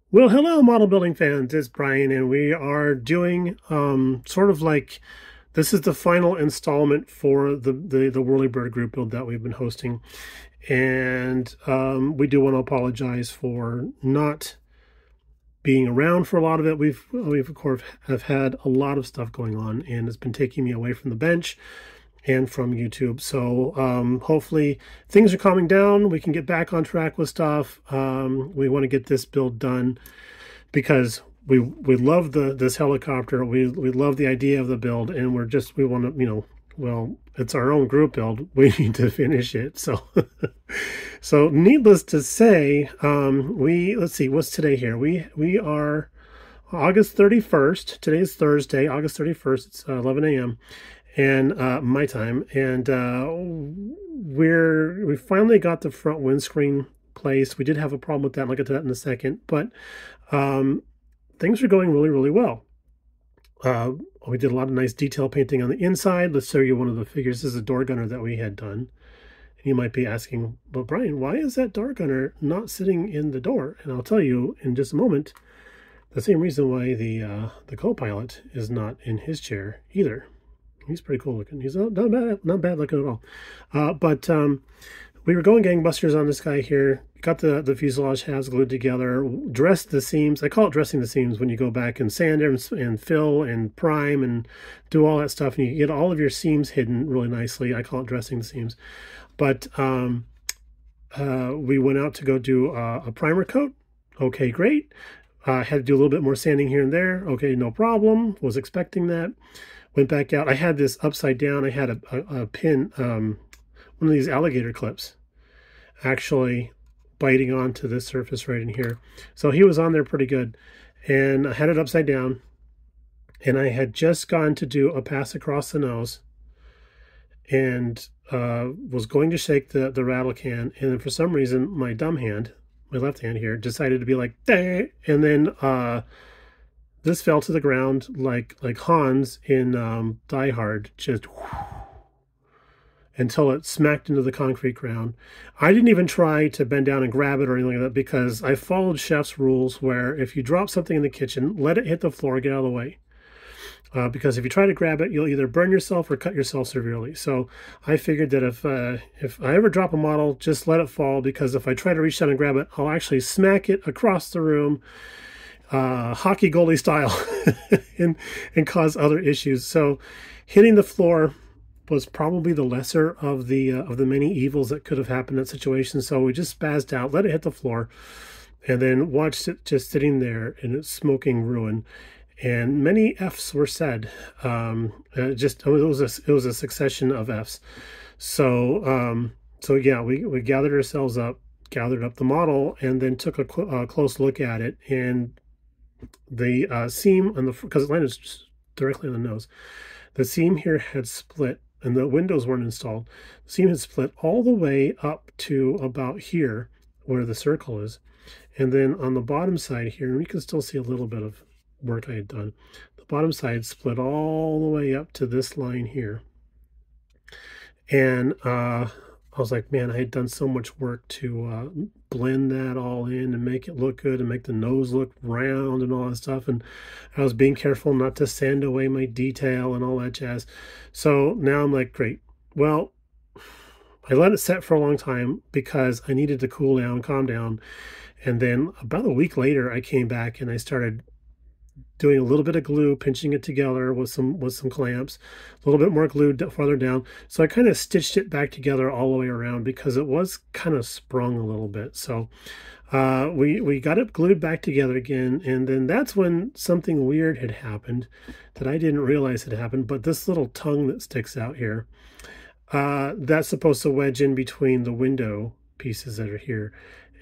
Well, hello, model building fans. It's Brian, and we are doing sort of like this is the final installment for the Whirlybird group build that we've been hosting, and we do want to apologize for not being around for a lot of it. We've of course have had a lot of stuff going on, and it's been taking me away from the bench and from YouTube. So hopefully things are calming down. We can get back on track with stuff. We want to get this build done because we love this helicopter. We love the idea of the build, and we want to, well, it's our own group build. We need to finish it. So so needless to say, let's see, what's today here? We are August 31st. Today is Thursday, August 31st. It's 11 a.m. and my time, and we finally got the front windscreen placed. We did have a problem with that. I'll get to that in a second, but things are going really, really well. We did a lot of nice detail painting on the inside. Let's show you one of the figures. This is a door gunner that we had done. And you might be asking, well, Brian, why is that door gunner not sitting in the door? And I'll tell you in just a moment the same reason why the co-pilot is not in his chair either. He's pretty cool looking. He's not bad looking at all. But we were going gangbusters on this guy here. Got the fuselage halves glued together, dressed the seams. I call it dressing the seams when you go back and sand and fill and prime and do all that stuff, and you get all of your seams hidden really nicely. I call it dressing the seams. But we went out to go do a primer coat. Okay, great. Had to do a little bit more sanding here and there. Okay, no problem. Was expecting that. Went back out. I had this upside down. I had a pin, one of these alligator clips, actually biting onto this surface right in here. So he was on there pretty good. And I had it upside down. And I had just gone to do a pass across the nose and was going to shake the rattle can. And then for some reason, my dumb hand, my left hand here, decided to be like, "Dang!" And then this fell to the ground like Hans in Die Hard, just until it smacked into the concrete ground. I didn't even try to bend down and grab it or anything like that because I followed chef's rules where if you drop something in the kitchen, let it hit the floor, get out of the way. Because if you try to grab it, you'll either burn yourself or cut yourself severely. So I figured that if I ever drop a model, just let it fall, because if I try to reach down and grab it, I'll actually smack it across the room, hockey goalie style, and cause other issues. So hitting the floor was probably the lesser of the many evils that could have happened in that situation. So we just spazzed out, let it hit the floor, and then watched it just sitting there in its smoking ruin. And many F's were said. It was a succession of F's. So so yeah, we gathered ourselves up, gathered up the model, and then took a close look at it. And the seam on the, because it landed directly on the nose, the seam here had split, and the windows weren't installed. The seam had split all the way up to about here, where the circle is, and then on the bottom side here, and you can still see a little bit of work I had done. The bottom side split all the way up to this line here, and I was like, man, I had done so much work to blend that all in and make it look good and make the nose look round and all that stuff. And I was being careful not to sand away my detail and all that jazz. So now I'm like, great. Well, I let it set for a long time because I needed to cool down, calm down. And then about a week later, I came back and I started doing a little bit of glue, pinching it together with some clamps, a little bit more glue farther down. So I kind of stitched it back together all the way around because it was kind of sprung a little bit. So we got it glued back together again, and then that's when something weird had happened that I didn't realize had happened. But this little tongue that sticks out here, that's supposed to wedge in between the window pieces that are here,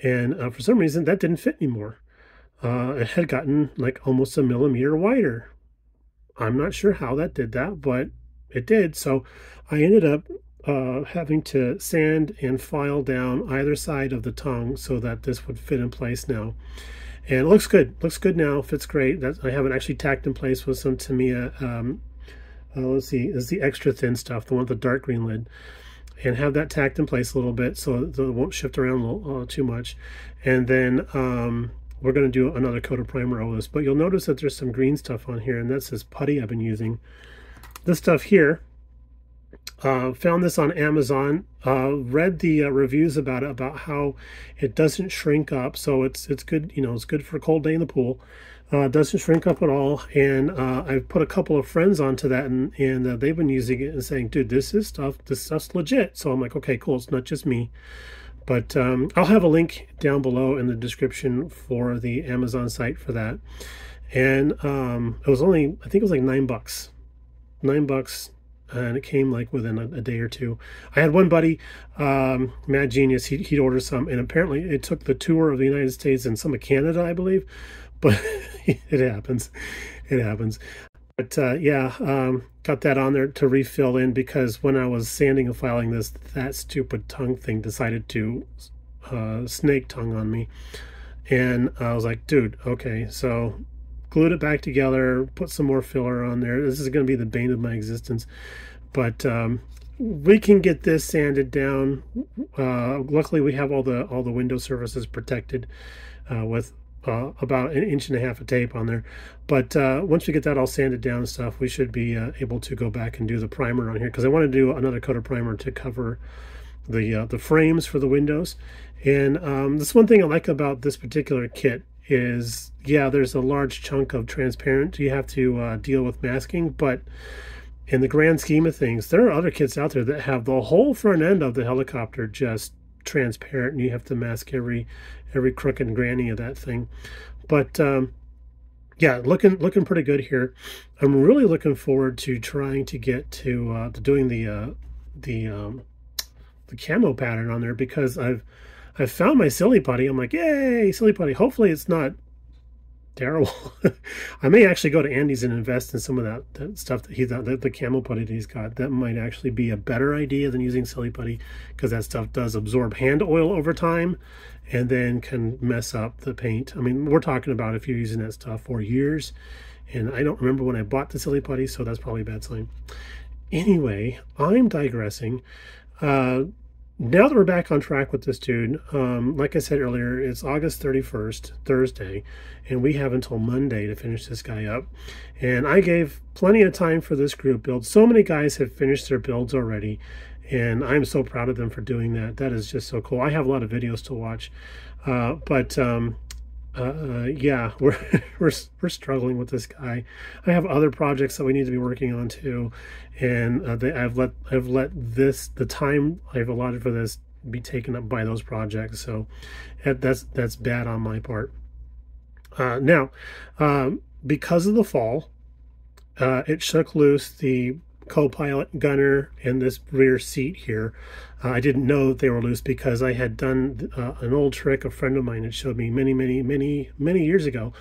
and for some reason that didn't fit anymore. It had gotten like almost a millimeter wider. I'm not sure how that did that, but it did. So I ended up having to sand and file down either side of the tongue so that this would fit in place now. And it looks good. Looks good now. Fits great. I have it actually tacked in place with some Tamiya. Let's see. This is the extra thin stuff, the one with the dark green lid. And have that tacked in place a little bit so it won't shift around too much. And then we're going to do another coat of primer over this. But you'll notice that there's some green stuff on here, and that's this putty I've been using. This stuff here, found this on Amazon, read the reviews about it, about how it doesn't shrink up, so it's good, you know, it's good for a cold day in the pool. It doesn't shrink up at all, and I've put a couple of friends onto that, and they've been using it and saying, dude, this stuff's legit. So I'm like, okay, cool, it's not just me. But I'll have a link down below in the description for the Amazon site for that. And it was only, I think it was like $9. $9, and it came like within a day or two. I had one buddy, Mad Genius, he'd ordered some, and apparently it took the tour of the United States and some of Canada, I believe. But it happens. It happens. But yeah, got that on there to refill in, because when I was sanding and filing this, that stupid tongue thing decided to snake tongue on me. And I was like, dude, okay, so glued it back together, put some more filler on there. This is going to be the bane of my existence. But we can get this sanded down. Luckily, we have all the window surfaces protected with about 1.5 inches of tape on there. But once we get that all sanded down and stuff, we should be able to go back and do the primer on here, because I want to do another coat of primer to cover the frames for the windows. And this one thing I like about this particular kit is, yeah, there's a large chunk of transparent you have to deal with masking, but in the grand scheme of things, there are other kits out there that have the whole front end of the helicopter just transparent, and you have to mask every crook and granny of that thing. But yeah, looking pretty good here. I'm really looking forward to trying to get to doing the camo pattern on there, because I've found my silly putty. I'm like, yay, silly putty. Hopefully it's not terrible. I may actually go to Andy's and invest in some of that stuff that he's got, the camo putty that he's got. That might actually be a better idea than using silly putty, because that stuff does absorb hand oil over time and then can mess up the paint. I mean, we're talking about if you're using that stuff for years, and I don't remember when I bought the silly putty, so that's probably a bad sign. Anyway, I'm digressing. Now that we're back on track with this dude, like I said earlier, it's August 31st, Thursday, and we have until Monday to finish this guy up. And I gave plenty of time for this group build. So many guys have finished their builds already, and I'm so proud of them for doing that. That is just so cool. I have a lot of videos to watch, but yeah, we're struggling with this guy. I have other projects that we need to be working on too, and I've let the time I've allotted for this be taken up by those projects. So that's bad on my part. Now, because of the fall, it shook loose the co-pilot gunner and this rear seat here. I didn't know that they were loose, because I had done an old trick a friend of mine had showed me many years ago,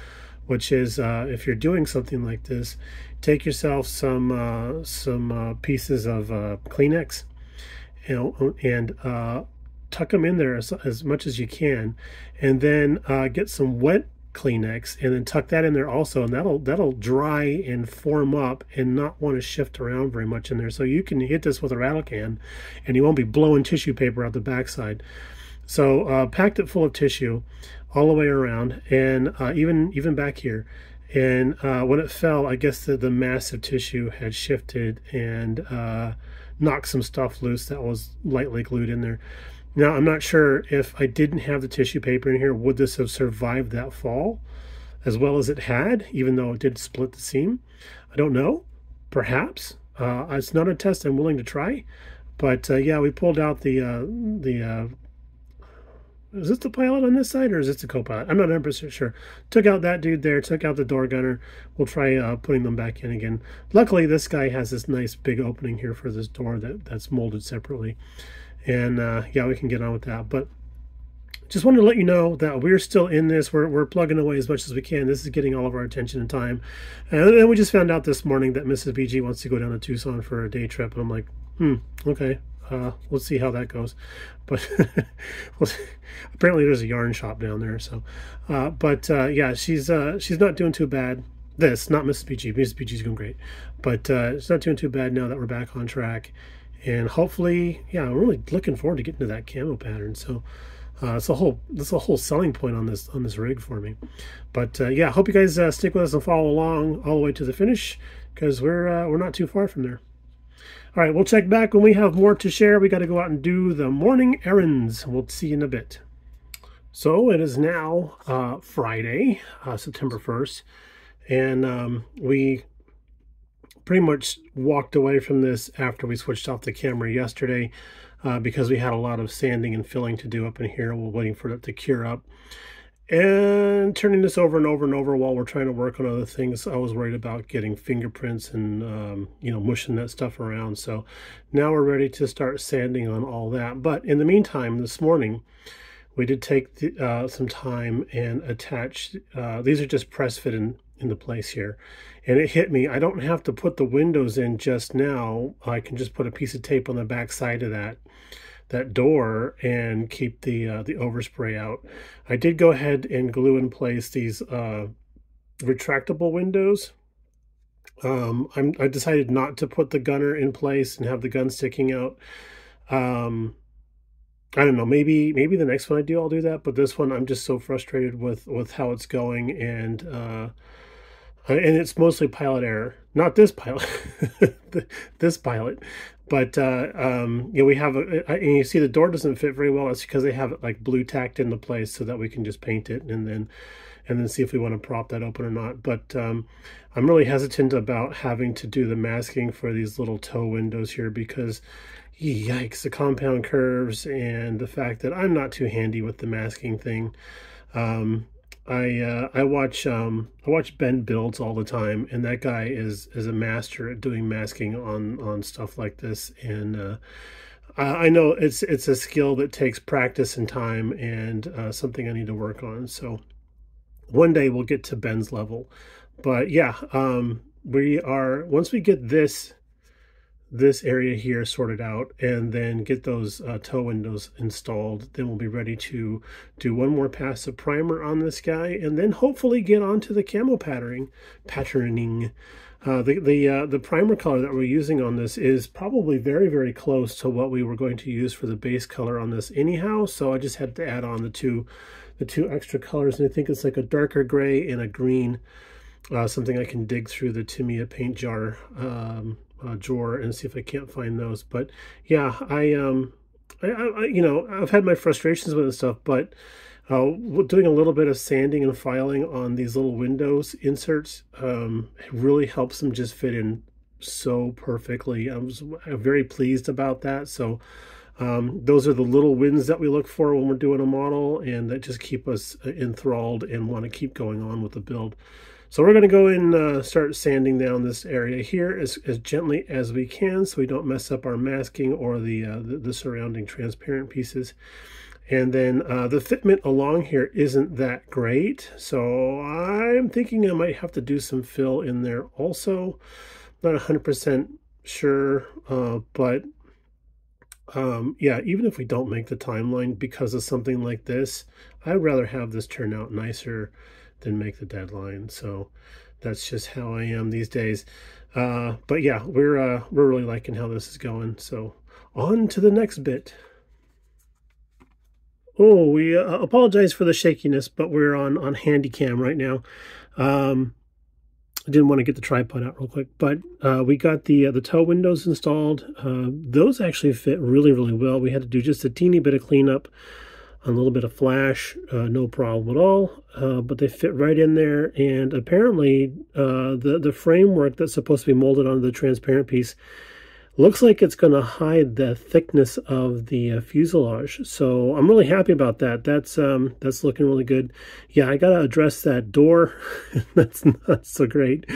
which is if you're doing something like this, take yourself some pieces of Kleenex, you know, and tuck them in there as much as you can, and then get some wet Kleenex and then tuck that in there also, and that'll dry and form up and not want to shift around very much in there. So you can hit this with a rattle can and you won't be blowing tissue paper out the backside. So packed it full of tissue all the way around, and even back here. And when it fell, I guess the massive tissue had shifted and knocked some stuff loose that was lightly glued in there. Now, I'm not sure if I didn't have the tissue paper in here, would this have survived that fall as well as it had, even though it did split the seam? I don't know. Perhaps. It's not a test I'm willing to try. But yeah, we pulled out the is this the pilot on this side, or is this the co-pilot? I'm not 100% sure. Took out that dude there, took out the door gunner. We'll try putting them back in again. Luckily, this guy has this nice big opening here for this door that's molded separately. And yeah, we can get on with that. But just wanted to let you know that we're still in this. We're plugging away as much as we can. This is getting all of our attention and time. And then we just found out this morning that Mrs. BG wants to go down to Tucson for a day trip. And I'm like, okay, let's see how that goes. But apparently there's a yarn shop down there. So, yeah, she's not doing too bad. Not Mrs. BG. Mrs. BG's doing great. But it's not doing too bad now that we're back on track. And hopefully, yeah, I'm really looking forward to getting to that camo pattern. So That's a whole selling point on this rig for me. But yeah, hope you guys stick with us and follow along all the way to the finish, because we're not too far from there. All right, we'll check back when we have more to share. We got to go out and do the morning errands. We'll see you in a bit. So it is now Friday, September 1st, and we pretty much walked away from this after we switched off the camera yesterday because we had a lot of sanding and filling to do up in here. We're waiting for it to cure up. And turning this over and over and over while we're trying to work on other things, I was worried about getting fingerprints and, you know, mushing that stuff around. So now we're ready to start sanding on all that. But in the meantime, this morning, we did take some time and attach, these are just press fit into place here. And it hit me, I don't have to put the windows in just now. I can just put a piece of tape on the back side of that door and keep the overspray out. I did go ahead and glue in place these retractable windows. I decided not to put the gunner in place and have the gun sticking out. I don't know, maybe the next one I do, I'll do that. But this one, I'm just so frustrated with how it's going, and it's mostly pilot error. Not this pilot, this pilot. But yeah, we have and you see the door doesn't fit very well. It's because they have it like blue tacked into place so that we can just paint it and then see if we want to prop that open or not. But I'm really hesitant about having to do the masking for these little tow windows here because, yikes, the compound curves and the fact that I'm not too handy with the masking thing. I watch Ben Builds all the time, and that guy is a master at doing masking on stuff like this. And I know it's a skill that takes practice and time, and something I need to work on. So one day we'll get to Ben's level. But yeah, once we get this area here sorted out and then get those tow windows installed, then we'll be ready to do one more pass of primer on this guy and then hopefully get onto the camo patterning. The primer color that we're using on this is probably very, very close to what we were going to use for the base color on this anyhow, so I just had to add on the two extra colors, and I think it's like a darker gray and a green, something I can dig through the Tamiya paint jar drawer and see if I can't find those. But yeah, I you know, I've had my frustrations with this stuff, but doing a little bit of sanding and filing on these little windows inserts really helps them just fit in so perfectly. I'm very pleased about that. So those are the little wins that we look for when we're doing a model, and that just keep us enthralled and want to keep going on with the build. So we're going to go and start sanding down this area here as gently as we can so we don't mess up our masking or the surrounding transparent pieces. And then the fitment along here isn't that great, so I'm thinking I might have to do some fill in there also. Not 100% sure, but yeah, even if we don't make the timeline because of something like this, I'd rather have this turn out nicer than make the deadline. So that's just how I am these days. But yeah, we're really liking how this is going. So on to the next bit. Oh, we apologize for the shakiness, but we're on Handycam right now. I didn't want to get the tripod out real quick, but we got the tow windows installed. Those actually fit really, really well. We had to do just a teeny bit of cleanup, a little bit of flash, no problem at all, but they fit right in there. And apparently the framework that's supposed to be molded onto the transparent piece looks like it's going to hide the thickness of the fuselage. So I'm really happy about that. That's looking really good. Yeah, I got to address that door. That's not so great.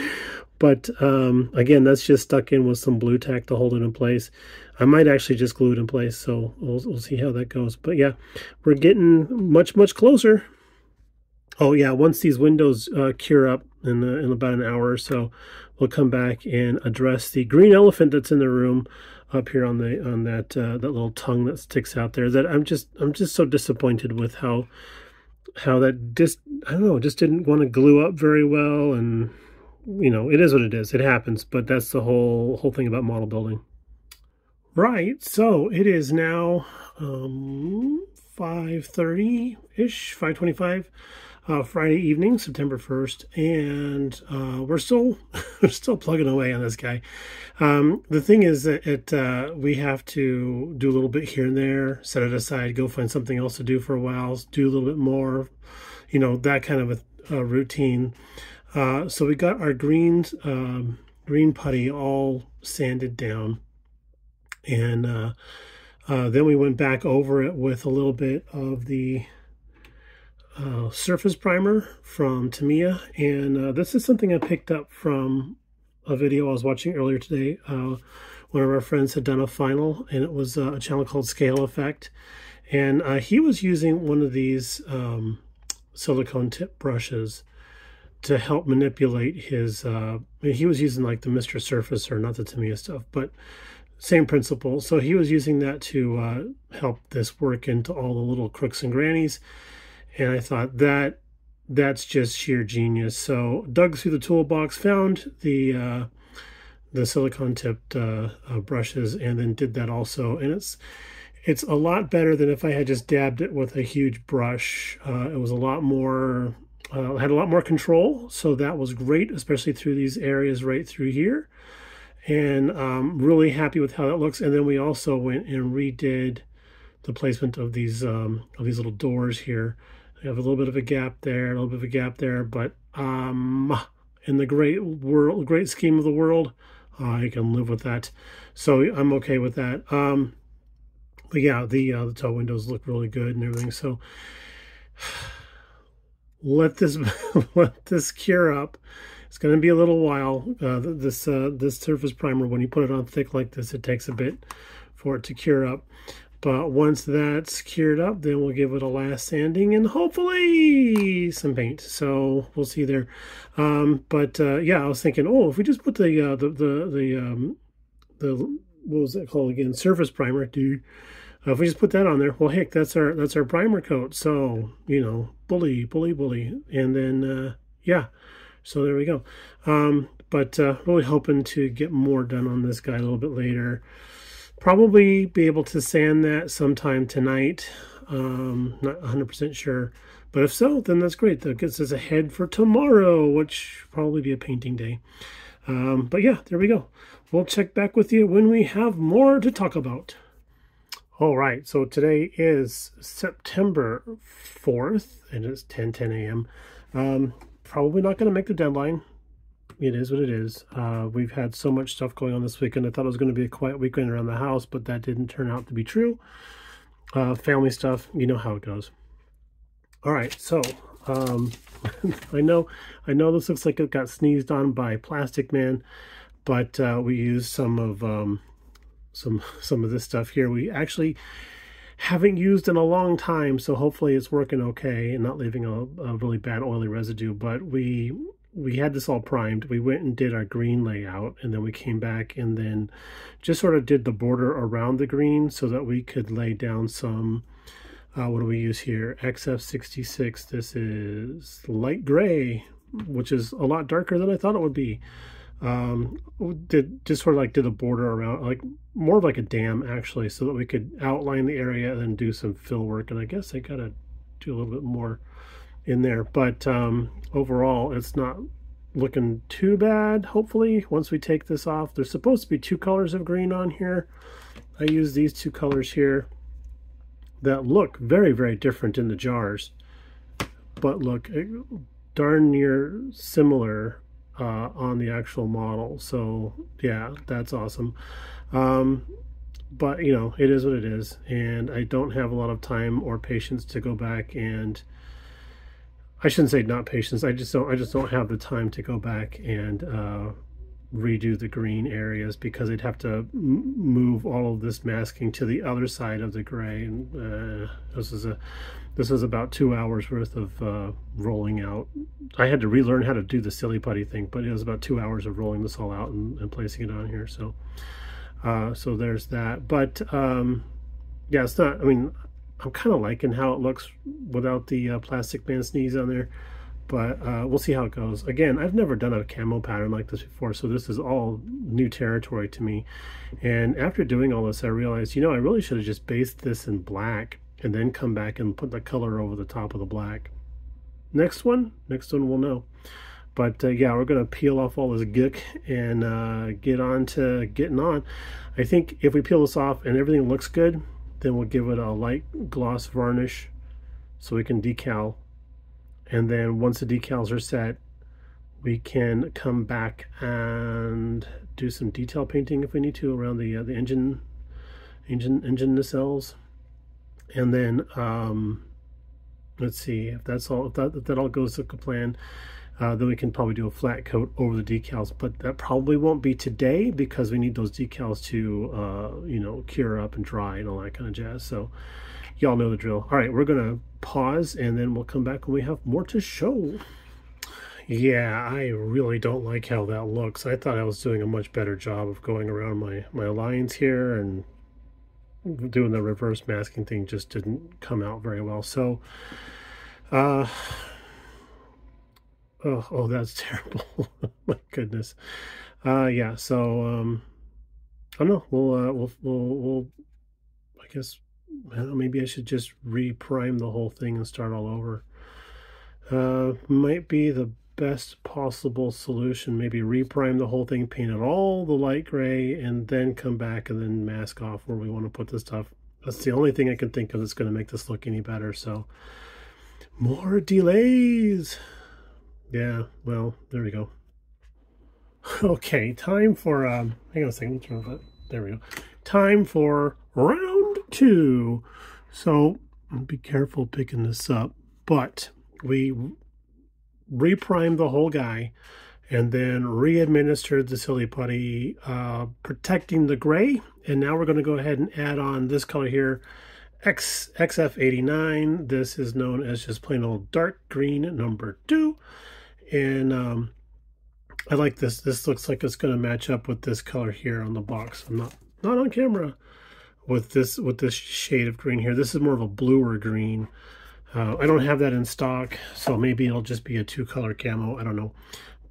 But again, that's just stuck in with some blue tack to hold it in place. I might actually just glue it in place, so we'll see how that goes. But yeah, we're getting much, much closer. Oh yeah, once these windows cure up in about an hour or so, we'll come back and address the green elephant that's in the room up here on that little tongue that sticks out there. That I'm just so disappointed with how that just, I don't know, just didn't want to glue up very well. And you know, it is what it is. It happens. But that's the whole thing about model building. Right, so it is now 5:30-ish, 5:25, Friday evening, September 1st, and we're still we're still plugging away on this guy. The thing is that we have to do a little bit here and there, set it aside, go find something else to do for a while, do a little bit more, you know, that kind of a routine. So we got our green putty all sanded down, and then we went back over it with a little bit of the surface primer from Tamiya, and this is something I picked up from a video I was watching earlier today. One of our friends had done a final, and it was a channel called Scale Effect, and he was using one of these silicone tip brushes to help manipulate his, he was using like the Mr. Surfacer, not the Tamiya stuff, but same principle. So he was using that to help this work into all the little crooks and grannies. And I thought that's just sheer genius. So dug through the toolbox, found the silicone tipped brushes, and then did that also. And it's a lot better than if I had just dabbed it with a huge brush. It was a lot more, had a lot more control. So that was great, especially through these areas right through here. And really happy with how that looks. And then we also went and redid the placement of these little doors here. I have a little bit of a gap there, a little bit of a gap there, but in the great scheme of the world, I can live with that. So I'm okay with that. But yeah, the tow windows look really good and everything. So let this let this cure up. It's going to be a little while. This surface primer, when you put it on thick like this, it takes a bit for it to cure up. But once that's cured up, then we'll give it a last sanding and hopefully some paint. So we'll see there. Yeah, I was thinking, oh, if we just put the what was that called again? Surface primer, dude. If we just put that on there, well, heck, that's our primer coat. So, you know, bully. And then, yeah, so there we go. Really hoping to get more done on this guy a little bit later. Probably be able to sand that sometime tonight. Not 100% sure. But if so, then that's great. That gets us ahead for tomorrow, which will probably be a painting day. But yeah, there we go. We'll check back with you when we have more to talk about. All right, so today is September 4th, and it's 10:10 a.m. Probably not going to make the deadline. It is what it is. We've had so much stuff going on this weekend. I thought it was going to be a quiet weekend around the house, but that didn't turn out to be true. Family stuff, you know how it goes. All right, so I know this looks like it got sneezed on by Plastic Man, but we used some of this stuff here. We actually haven't used in a long time, so hopefully it's working okay and not leaving a really bad oily residue. But we had this all primed. We went and did our green layout, and then we came back and then just sort of did the border around the green so that we could lay down some, what do we use here? XF66. This is light gray, which is a lot darker than I thought it would be. Did a border around, like more of like a dam actually, so that we could outline the area and then do some fill work. And I guess I gotta do a little bit more in there, but overall it's not looking too bad. Hopefully once we take this off, there's supposed to be two colors of green on here. I use these two colors here that look very, very different in the jars, but look darn near similar on the actual model. So yeah, that's awesome. But you know, it is what it is, and I don't have a lot of time or patience to go back, and I shouldn't say not patience, I just don't have the time to go back and redo the green areas, because I'd have to move all of this masking to the other side of the gray, and this is about 2 hours worth of rolling out. I had to relearn how to do the silly putty thing, but it was about 2 hours of rolling this all out and placing it on here. So so there's that. But yeah, it's not, I mean, I'm kind of liking how it looks without the Plastic Man sneeze on there, but we'll see how it goes. Again, I've never done a camo pattern like this before, so this is all new territory to me. And after doing all this, I realized, you know, I really should have just based this in black and then come back and put the color over the top of the black. Next one we'll know. But yeah, we're going to peel off all this gook and get on to getting on. I think if we peel this off and everything looks good, then we'll give it a light gloss varnish so we can decal. And then once the decals are set, we can come back and do some detail painting if we need to around the engine nacelles. And then let's see if that's all. If that all goes to plan, then we can probably do a flat coat over the decals. But that probably won't be today because we need those decals to you know, cure up and dry and all that kind of jazz. So y'all know the drill. All right, we're gonna pause and then we'll come back when we have more to show. Yeah, I really don't like how that looks. I thought I was doing a much better job of going around my lines here, and doing the reverse masking thing just didn't come out very well. So oh, that's terrible. My goodness. Yeah, so I don't know, we'll I guess, maybe I should just re-prime the whole thing and start all over. Might be the best possible solution. Maybe reprime the whole thing, paint it all the light gray, and then come back and then mask off where we want to put the stuff. That's the only thing I can think of that's going to make this look any better. So more delays. Yeah, well, there we go. Okay, time for hang on a second, turn that. There we go. Time for round 2. So be careful picking this up, but we reprimed the whole guy and then re-administered the Silly Putty, protecting the gray. And now we're going to go ahead and add on this color here, XF89. This is known as just plain old dark green number 2. And I like this. This looks like it's going to match up with this color here on the box. I'm not on camera with this shade of green here. This is more of a bluer green. I don't have that in stock, so maybe it'll just be a 2-color camo. I don't know.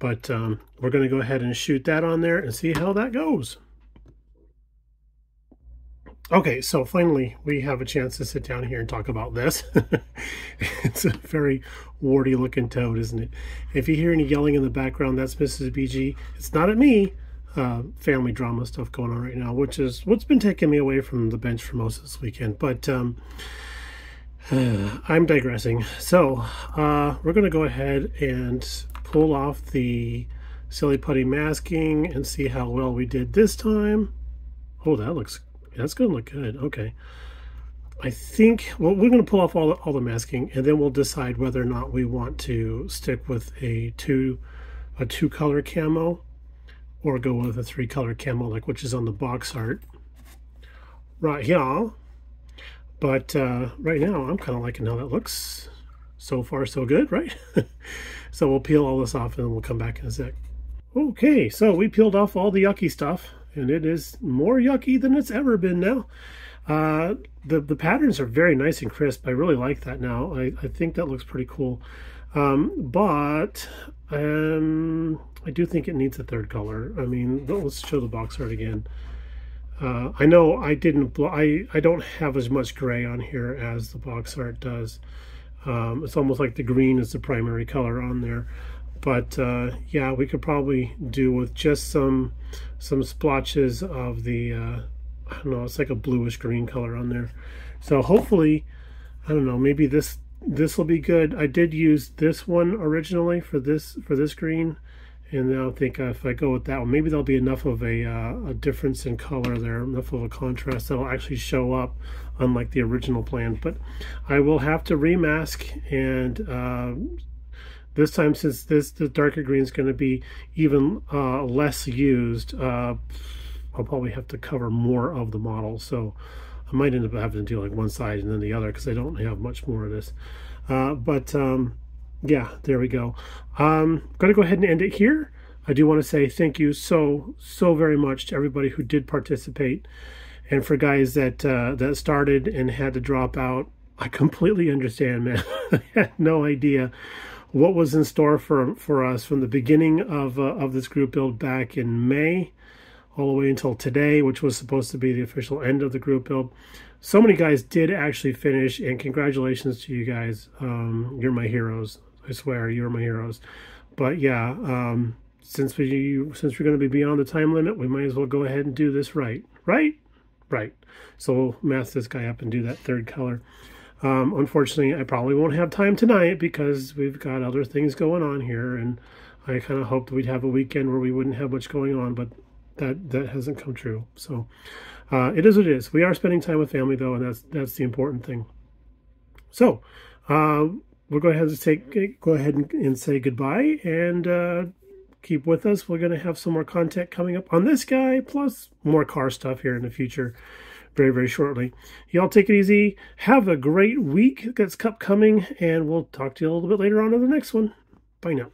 But we're going to go ahead and shoot that on there and see how that goes. Okay, so finally we have a chance to sit down here and talk about this. It's a very warty looking toad, isn't it? If you hear any yelling in the background, that's Mrs. BG. It's not at me. Family drama stuff going on right now, which is what's been taking me away from the bench for most of this weekend. But I'm digressing. So we're going to go ahead and pull off the Silly Putty masking and see how well we did this time. Oh, that's going to look good. Okay. I think, well, we're going to pull off all the masking, and then we'll decide whether or not we want to stick with a two-color camo or go with a 3-color camo, like which is on the box art right here. But right now, I'm kind of liking how that looks. So far, so good, right? So we'll peel all this off, and then we'll come back in a sec. Okay, so we peeled off all the yucky stuff, and it is more yucky than it's ever been now. The patterns are very nice and crisp. I really like that now. I think that looks pretty cool. But I do think it needs a 3rd color. I mean, let's show the box art again. I know I don't have as much gray on here as the box art does. It's almost like the green is the primary color on there. But yeah, we could probably do with just some splotches of the I don't know, it's like a bluish green color on there. So hopefully, I don't know, maybe this will be good. I did use this one originally for this green, and now I think if I go with that one, maybe there'll be enough of a difference in color there, enough of a contrast that'll actually show up, unlike the original plan. But I will have to remask, and this time, since the darker green is going to be even less used, I'll probably have to cover more of the model. So I might end up having to do like one side and then the other because I don't have much more of this. Yeah, there we go. I'm going to go ahead and end it here. I do want to say thank you so very much to everybody who did participate. And for guys that that started and had to drop out, I completely understand, man. I had no idea what was in store for us from the beginning of this group build back in May all the way until today, which was supposed to be the official end of the group build. so many guys did actually finish, and congratulations to you guys. You're my heroes. I swear, you're my heroes. But yeah, since we're going to be beyond the time limit, we might as well go ahead and do this right. Right. So we'll mask this guy up and do that third color. Unfortunately, I probably won't have time tonight because we've got other things going on here, and I kind of hoped we'd have a weekend where we wouldn't have much going on, but that hasn't come true. So it is what it is. We are spending time with family, though, and that's the important thing. So we'll go ahead and say goodbye, and keep with us. We're going to have some more content coming up on this guy, plus more car stuff here in the future very, very shortly. Y'all take it easy. Have a great week that's upcoming, and we'll talk to you a little bit later on in the next one. Bye now.